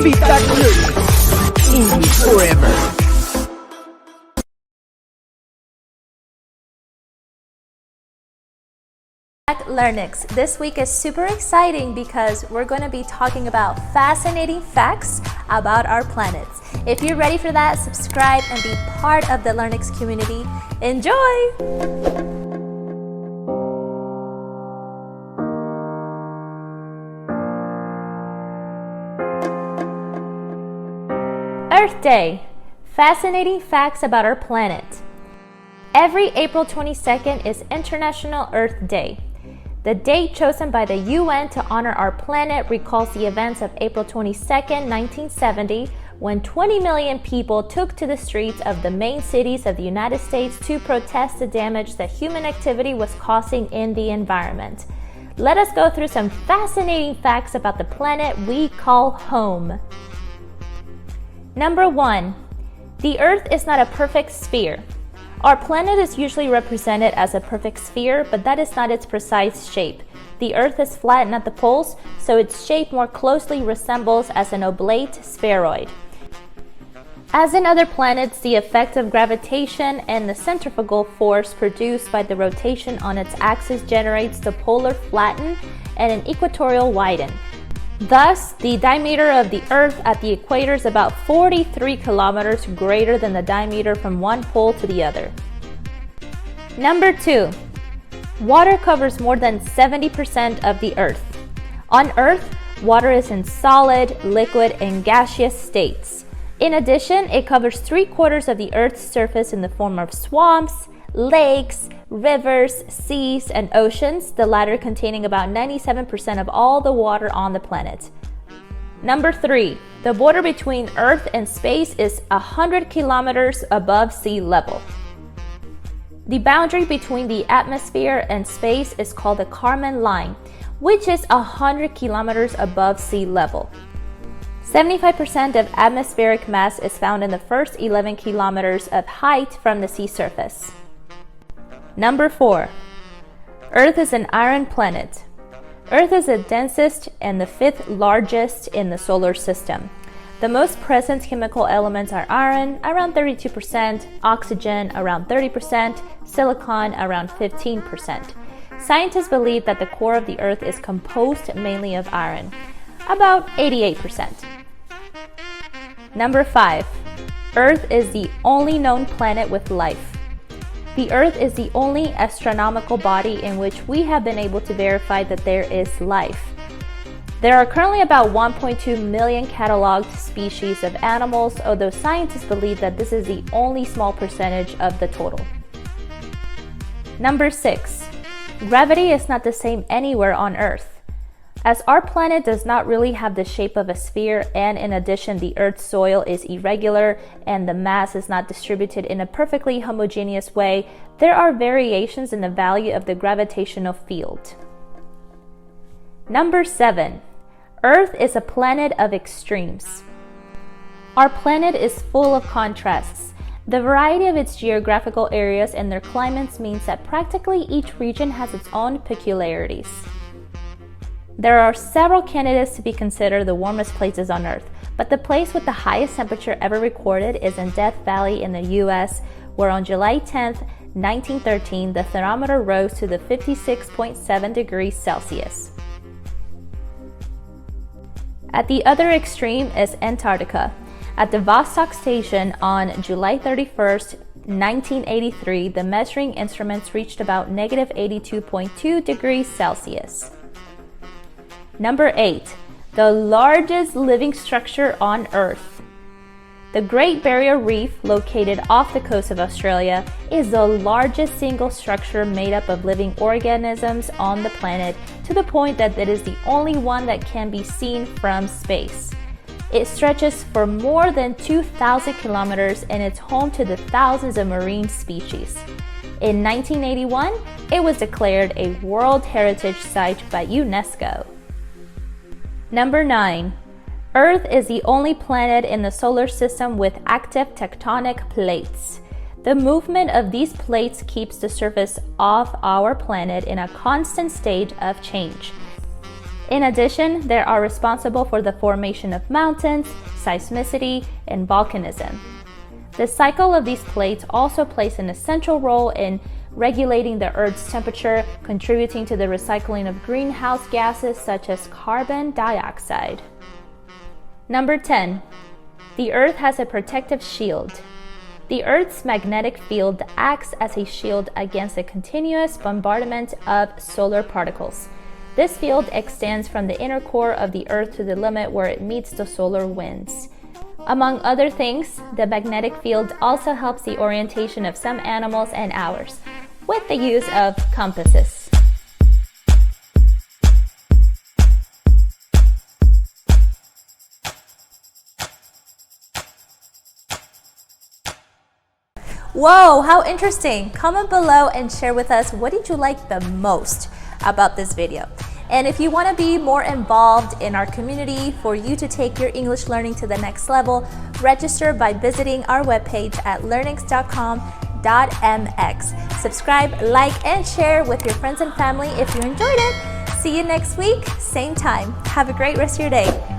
Feedback Learnex, English forever. Feedback Learnex. This week is super exciting because we're going to be talking about fascinating facts about our planets. If you're ready for that, subscribe and be part of the Learnex community. Enjoy! Earth Day. Fascinating facts about our planet. Every April 22nd is International Earth Day. The date chosen by the UN to honor our planet recalls the events of April 22nd, 1970, when 20 million people took to the streets of the main cities of the United States to protest the damage that human activity was causing in the environment. Let us go through some fascinating facts about the planet we call home. Number 1. The Earth is not a perfect sphere. Our planet is usually represented as a perfect sphere, but that is not its precise shape. The Earth is flattened at the poles, so its shape more closely resembles as an oblate spheroid. As in other planets, the effect of gravitation and the centrifugal force produced by the rotation on its axis generates the polar flatten and an equatorial widen. Thus, the diameter of the Earth at the equator is about 43 kilometers greater than the diameter from one pole to the other. Number 2. Water covers more than 70% of the Earth. On Earth, water is in solid, liquid, and gaseous states. In addition, it covers 3/4 of the Earth's surface in the form of swamps, lakes, rivers, seas, and oceans, the latter containing about 97% of all the water on the planet. Number 3. The border between Earth and space is 100 kilometers above sea level. The boundary between the atmosphere and space is called the Kármán line, which is 100 kilometers above sea level. 75% of atmospheric mass is found in the first 11 kilometers of height from the sea surface. Number 4. Earth is an iron planet. Earth is the densest and the 5th largest in the solar system. The most present chemical elements are iron, around 32%, oxygen, around 30%, silicon, around 15%. Scientists believe that the core of the Earth is composed mainly of iron, about 88%. Number 5. Earth is the only known planet with life. The Earth is the only astronomical body in which we have been able to verify that there is life. There are currently about 1.2 million cataloged species of animals, although scientists believe that this is the only small percentage of the total. Number 6. Gravity is not the same anywhere on Earth. As our planet does not really have the shape of a sphere, and in addition the Earth's soil is irregular and the mass is not distributed in a perfectly homogeneous way, there are variations in the value of the gravitational field. Number 7. Earth is a planet of extremes. Our planet is full of contrasts. The variety of its geographical areas and their climates means that practically each region has its own peculiarities. There are several candidates to be considered the warmest places on Earth, but the place with the highest temperature ever recorded is in Death Valley in the US, where on July 10, 1913, the thermometer rose to the 56.7 degrees Celsius. At the other extreme is Antarctica. At the Vostok Station on July 31, 1983, the measuring instruments reached about negative 82.2 degrees Celsius. Number 8. The largest living structure on Earth. The Great Barrier Reef, located off the coast of Australia, is the largest single structure made up of living organisms on the planet, to the point that it is the only one that can be seen from space. It stretches for more than 2,000 kilometers and it's home to the thousands of marine species. In 1981, it was declared a World Heritage Site by UNESCO. Number 9. Earth is the only planet in the solar system with active tectonic plates. The movement of these plates keeps the surface of our planet in a constant state of change. In addition, they are responsible for the formation of mountains, seismicity, and volcanism. The cycle of these plates also plays an essential role in regulating the Earth's temperature, contributing to the recycling of greenhouse gases such as carbon dioxide. Number 10. The Earth has a protective shield. The Earth's magnetic field acts as a shield against a continuous bombardment of solar particles. This field extends from the inner core of the Earth to the limit where it meets the solar winds. Among other things, the magnetic field also helps the orientation of some animals and ours, with the use of compasses. Whoa, how interesting! Comment below and share with us what did you like the most about this video. And if you want to be more involved in our community for you to take your English learning to the next level, register by visiting our webpage at learnex.com.mx. Subscribe, like, and share with your friends and family if you enjoyed it. See you next week, same time. Have a great rest of your day.